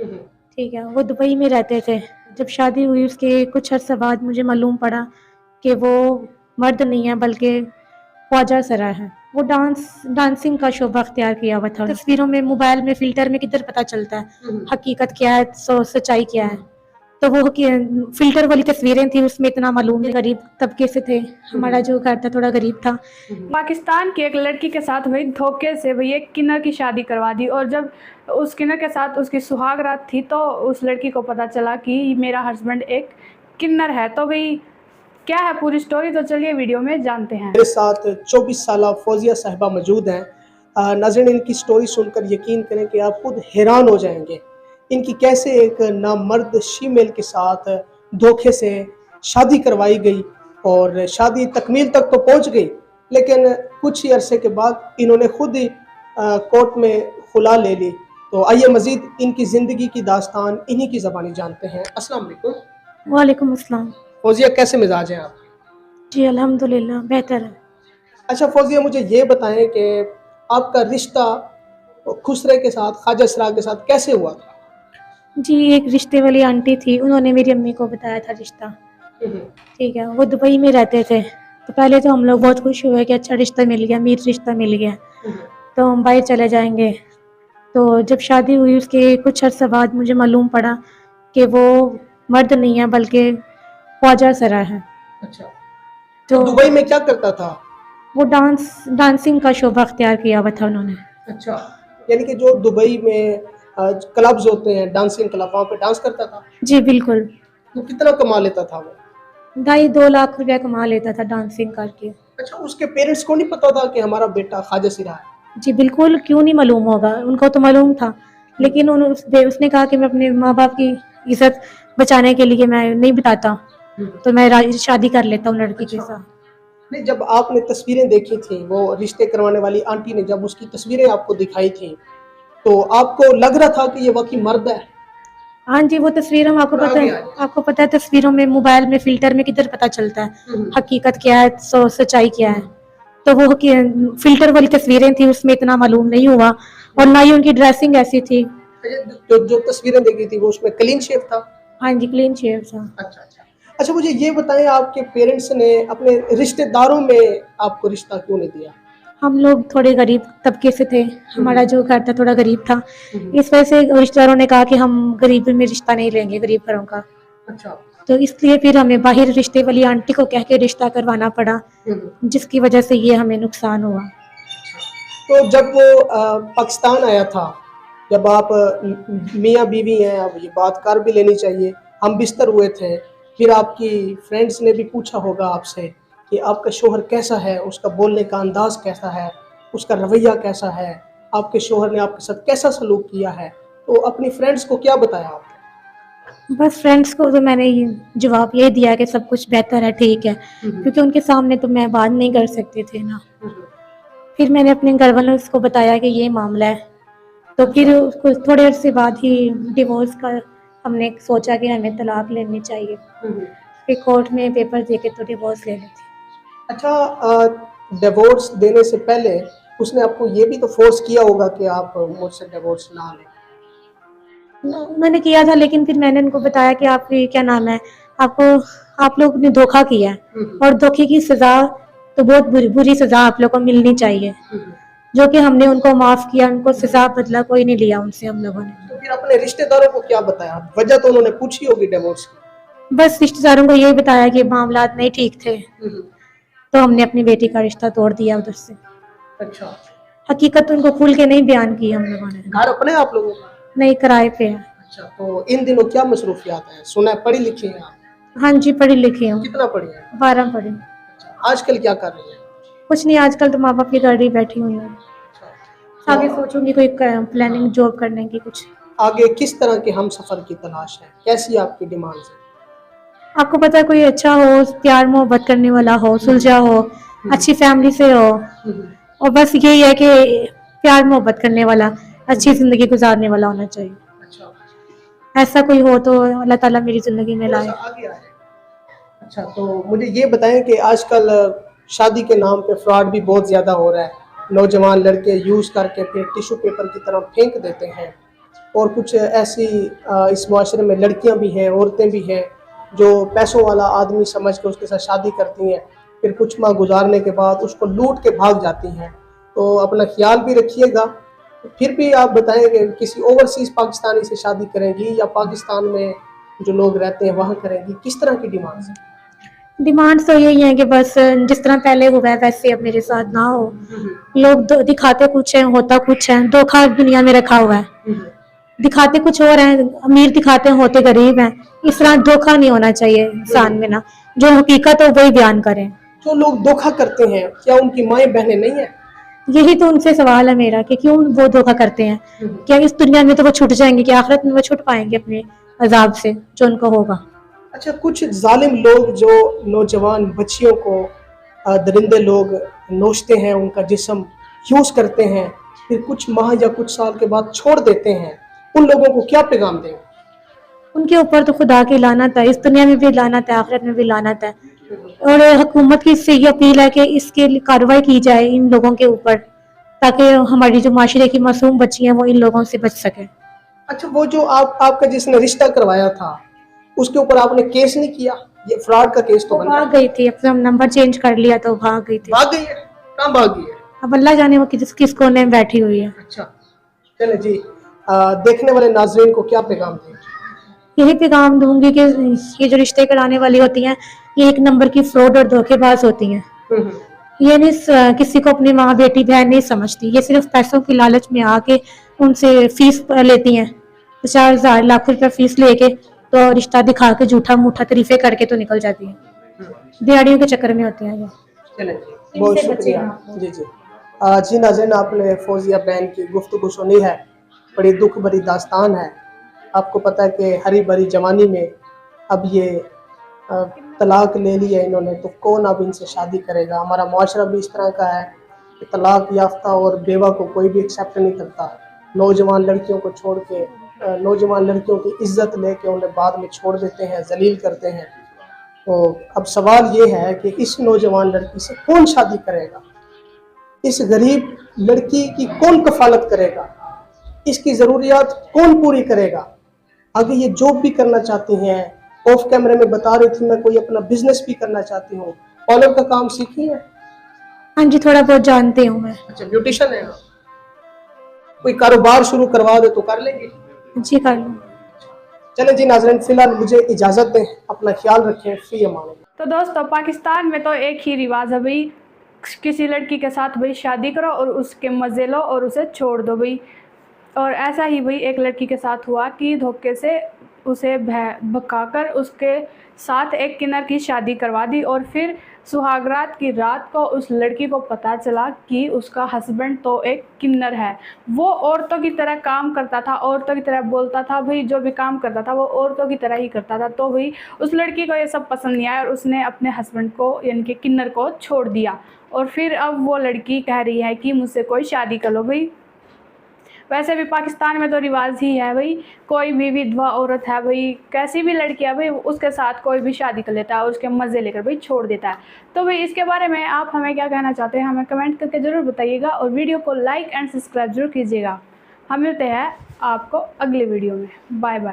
ठीक है, वो दुबई में रहते थे। जब शादी हुई उसके कुछ अर्सा बाद मुझे मालूम पड़ा कि वो मर्द नहीं है बल्कि ख्वाजा सरा है। वो डांसिंग का शोबा अख्तियार किया हुआ था। तस्वीरों में, मोबाइल में, फ़िल्टर में किधर पता चलता है हकीकत क्या है, सच्चाई क्या है। तो वो फ़िल्टर वाली तस्वीरें थी, उसमें इतना मालूम नहीं। गरीब तबके से थे, हमारा जो घर था थोड़ा गरीब था। पाकिस्तान की एक लड़की के साथ हुई धोखे से वही एक किन्नर की शादी करवा दी, और जब उस किन्नर के साथ उसकी सुहाग रात थी तो उस लड़की को पता चला कि मेरा हस्बैंड एक किन्नर है। तो भाई क्या है पूरी स्टोरी, तो चलिए वीडियो में जानते हैं। मेरे साथ 24 साल फौजिया साहिबा मौजूद हैं। नाज़रीन, इनकी स्टोरी सुनकर यकीन करें कि आप खुद हैरान हो जाएंगे। इनकी कैसे एक नामर्द शीमेल के साथ धोखे से शादी करवाई गई और शादी तकमील तक तो पहुंच गई, लेकिन कुछ ही अरसे के बाद इन्होंने खुद ही कोर्ट में खुला ले ली। तो आइए मज़ीद इनकी ज़िंदगी की दास्तान इन्हीं की ज़बानी जानते हैं। अस्सलाम वालेकुम। वालेकुम अस्सलाम। फौजिया, कैसे मिजाज हैं आप? जी अल्हम्दुलिल्लाह बेहतर है। अच्छा फौजिया, मुझे ये बताएं कि आपका रिश्ता खुसरे के साथ, ख्वाजा सरा के साथ कैसे हुआ था? जी, एक रिश्ते वाली आंटी थी, उन्होंने मेरी अम्मी को बताया था रिश्ता। ठीक है, वो दुबई में रहते थे। तो पहले तो हम लोग बहुत खुश हुए कि अच्छा रिश्ता मिल गया, अमीर रिश्ता मिल गया, तो हम बाहर चले जाएंगे। तो जब शादी हुई उसके कुछ अर्सा बाद मुझे मालूम पड़ा कि वो मर्द नहीं है बल्कि ख्वाजा सरा है। अच्छा, तो दुबई में क्या करता था? वो डांसिंग का शोबा अख्तियार किया हुआ था उन्होंने। अच्छा, यानी कि जो दुबई में क्लब्स होते हैं, डांसिंग क्लब, वहाँ पे डांस करता था। जी बिल्कुल। तो कितना कमा लेता था वो? 2.5-2 लाख रुपया कमा लेता था डांसिंग करके। अच्छा, उसके पेरेंट्स को नहीं पता था कि हमारा बेटा ख्वाजा सरा है? जी बिल्कुल, क्यों नहीं मालूम होगा, उनको तो मालूम था। लेकिन उसने कहा कि मैं अपने माँ बाप की इज्जत बचाने के लिए मैं नहीं बताता, तो मैं शादी कर लेता हूँ लड़की के साथ। नहीं, जब आपने तस्वीरें देखी थी, वो रिश्ते करवाने वाली आंटी ने जब उसकी तस्वीरें आपको दिखाई थी, तो आपको लग रहा था कि ये वाकई मर्द है? हाँ जी, वो तस्वीरों में आपको पता है तस्वीरों में, मोबाइल में, फ़िल्टर में किधर पता चलता है हकीकत क्या है, सच्चाई क्या है। तो वो फ़िल्टर वाली तस्वीरें थी, उसमें इतना मालूम नहीं हुआ, और ना ही उनकी ड्रेसिंग ऐसी थी। जो तस्वीरें देखी थी वो उसमें क्लीन शेव था? हाँ जी, क्लीन शेव था। अच्छा अच्छा। अच्छा, मुझे ये बताएं, आपके पेरेंट्स ने अपने रिश्तेदारों में आपको रिश्ता क्यों नहीं दिया? हम लोग थोड़े गरीब तबके से थे, हमारा जो घर था थोड़ा गरीब था। इस वजह से रिश्तेदारों ने कहा कि हम गरीबी में रिश्ता नहीं लेंगे, गरीब घरों का। अच्छा। तो इसलिए फिर हमें बाहर रिश्ते वाली आंटी को कह के रिश्ता करवाना पड़ा, जिसकी वजह से ये हमें नुकसान हुआ। तो जब वो पाकिस्तान आया था, जब आप मियाँ बीवी हैं, अब ये बात कर भी लेनी चाहिए, हम बिस्तर हुए थे, फिर आपकी फ्रेंड्स ने भी पूछा होगा आपसे कि आपका शोहर कैसा है, उसका बोलने का अंदाज़ कैसा है, उसका रवैया कैसा है, आपके शोहर ने आपके साथ कैसा सलूक किया है, तो अपनी फ्रेंड्स को क्या बताया आपने? बस फ्रेंड्स को तो मैंने जवाब ये दिया कि सब कुछ बेहतर है, ठीक है, क्योंकि उनके सामने तो मैं बात नहीं कर सकती थी ना। फिर मैंने अपने घर वालों को बताया कि ये मामला है, तो फिर उसको थोड़े अरसे बाद ही डिवोर्स का हमने सोचा कि हमें तलाक लेनी चाहिए। फिर कोर्ट में पेपर दे के तो डिवोर्स ले लेते। अच्छा, डिवोर्स देने से पहले उसने आपको ये भी तो फोर्स किया होगा कि आप मुझसे डिवोर्स ना लें? मैंने किया था, लेकिन फिर मैंने उनको बताया कि आपकी क्या नाम है, आपको आप लोग ने धोखा किया है, और धोखे की सजा तो बहुत बुरी सजा आप लोग को मिलनी चाहिए, जो कि हमने उनको माफ किया, उनको सजा बदला कोई नहीं लिया उनसे हम लोगों ने। तो फिर अपने रिश्तेदारों को क्या बताया? वजह तो उन्होंने पूछी होगी डिवोर्स की। बस रिश्तेदारों को यही बताया कि मामला नहीं ठीक थे, तो हमने अपनी बेटी का रिश्ता तोड़ दिया उधर से। अच्छा। हकीकत उनको खुल के नहीं बयान की हम लोगों ने। घर अपने आप लोगों का? नहीं, किराए पे है। अच्छा, तो इन दिनों क्या मसरूफियात है? सुना है पढ़ी लिखी हैं आप? हाँ जी, पढ़ी लिखी हूँ। कितना पढ़ी है? 12 पढ़ी। अच्छा, आजकल क्या कर रही है? कुछ नहीं, आजकल तो माँ बाप के घर ही बैठी हुई हूँ। आगे सोचूंगी कोई प्लानिंग जॉब करने की कुछ। आगे किस तरह के हम सफर की तलाश है? कैसी आपकी डिमांड्स है? आपको पता है, कोई अच्छा हो, प्यार मोहब्बत करने वाला हो, सुलझा हो, अच्छी फैमिली से हो, और बस यही है कि प्यार मोहब्बत करने वाला, अच्छी जिंदगी गुजारने वाला होना चाहिए। अच्छा। ऐसा कोई हो तो अल्लाह ताला मेरी जिंदगी में लाए। आगे आए। अच्छा, तो मुझे ये बताएं कि आजकल शादी के नाम पे फ्रॉड भी बहुत ज़्यादा हो रहा है। नौजवान लड़के यूज़ करके फिर टिश्यू पेपर की तरह फेंक देते हैं। और कुछ ऐसी इस माशरे में लड़कियां भी हैं, औरतें भी हैं जो पैसों वाला आदमी समझ के उसके साथ शादी करती हैं, फिर कुछ माह गुजारने के बाद उसको लूट के भाग जाती हैं। तो अपना ख्याल भी रखिएगा। फिर भी आप बताएं कि किसी ओवरसीज़ पाकिस्तानी से शादी करेंगी या पाकिस्तान में जो लोग रहते हैं वहाँ करेंगी, किस तरह की डिमांड्स हैं? डिमांड्स तो यही है कि बस जिस तरह पहले हुआ है वैसे अब मेरे साथ ना हो। लोग दिखाते कुछ है, होता कुछ है, धोखा दुनिया में रखा हुआ है। दिखाते कुछ और हैं, अमीर दिखाते हैं, होते गरीब हैं। इस तरह धोखा नहीं होना चाहिए इंसान में ना, जो हकीकत है वही बयान करें। जो लोग धोखा करते हैं क्या उनकी माएँ बहनें नहीं हैं? यही तो उनसे सवाल है मेरा कि क्यों वो धोखा करते हैं। क्या इस दुनिया में तो वो छूट जाएंगे कि आखिरत में वो छूट पाएंगे अपने अजाब से जो उनको होगा। अच्छा, कुछ जालिम लोग जो नौजवान बच्चियों को दरिंदे लोग नोचते हैं, उनका जिस्म यूज़ करते हैं, फिर कुछ माह या कुछ साल के बाद छोड़ देते हैं, उन लोगों को क्या पैगाम दें? उनके ऊपर तो खुदा की लानत है, इस दुनिया में भी लानत है, आखिरत में भी लानत है। और हुकूमत की इससे ये अपील है कि इसके लिए कार्रवाई की जाए इन लोगों के ऊपर, ताकि हमारी जो माशरे की मासूम बच्ची हैं वो इन लोगों से बच सके। अच्छा, वो जो आपका जिसने रिश्ता करवाया था उसके ऊपर आपने केस नहीं किया? ये फ्रॉड का केस तो वो बनता है। भाग गई थी, अपना नंबर चेंज कर लिया तो भाग गई थी। भाग गई है? कहाँ भाग गई है? अब अल्लाह जाने वो किस कोने में बैठी हुई है। अच्छा, चले जी। देखने वाले नाजरीन को क्या पैगाम दें? यही पैगाम दूंगी कि ये जो रिश्ते कराने वाली होती हैं ये एक नंबर की फ्रॉड और धोखेबाज होती हैं। ये नहीं किसी को अपनी माँ बेटी बहन नहीं समझती, ये सिर्फ पैसों की लालच में आके उनसे फीस लेती हैं। 50,000 लाख रुपया फीस लेके तो रिश्ता दिखा के झूठा मूठा तारीफे करके तो निकल जाती हैं। दिहाड़ियों के चक्कर में होती हैं ये। चलें जी, बहुत इनसे शुक्रिया। बचें आप। जी जी। जी नाज़रीन, आपने फौजिया बहन की गुफ्तगू सुनी है, बड़ी दुख भरी दास्तान है। आपको पता है कि हरी भरी जवानी में अब ये तलाक ले लिया इन्होंने, तो कौन अब इनसे शादी करेगा? हमारा मुआशरा भी इस तरह का है कि तलाक याफ्ता और बेवा को कोई भी एक्सेप्ट नहीं करता। नौजवान लड़कियों को छोड़ के नौजवान लड़कियों की इज्जत लेके उन्हें बाद में छोड़ देते हैं, जलील करते हैं। तो अब सवाल ये है कि इस नौजवान लड़की से कौन शादी करेगा? इस गरीब लड़की की कौन कफालत करेगा? इसकी ज़रूरियात कौन पूरी करेगा? आगे ये जॉब भी करना चाहती हैं, ऑफ कैमरे में बता रही थी मैं कोई अपना बिजनेस भी करना चाहती हूँ। पार्लर का काम सीखी है? हाँ जी, थोड़ा बहुत जानती हूँ मैं। अच्छा, ब्यूटिशियन है। कोई कारोबार शुरू करवा दे तो कर लेंगे? जी कर लूँ। चलें जी नाज़रीन, फिलहाल मुझे इजाज़त दें, अपना ख्याल रखें, फी अमान। तो दोस्तों, पाकिस्तान में तो एक ही रिवाज है भाई, किसी लड़की के साथ भाई शादी करो और उसके मज़े लो और उसे छोड़ दो भाई। और ऐसा ही भाई एक लड़की के साथ हुआ कि धोखे से उसे भकाकर उसके साथ एक किन्नर की शादी करवा दी। और फिर सुहागरात की रात को उस लड़की को पता चला कि उसका हस्बैंड तो एक किन्नर है। वो औरतों की तरह काम करता था, औरतों की तरह बोलता था भाई, जो भी काम करता था वो औरतों की तरह ही करता था। तो भाई उस लड़की को ये सब पसंद नहीं आया और उसने अपने हस्बैंड को यानी कि किन्नर को छोड़ दिया। और फिर अब वो लड़की कह रही है कि मुझसे कोई शादी कर लो भाई। वैसे भी पाकिस्तान में तो रिवाज ही है भाई, कोई भी विधवा औरत है भाई, कैसी भी लड़की है भाई, उसके साथ कोई भी शादी कर लेता है और उसके मज़े लेकर भाई छोड़ देता है। तो भाई इसके बारे में आप हमें क्या कहना चाहते हैं, हमें कमेंट करके ज़रूर बताइएगा और वीडियो को लाइक एंड सब्सक्राइब जरूर कीजिएगा। हम मिलते हैं आपको अगले वीडियो में। Bye bye.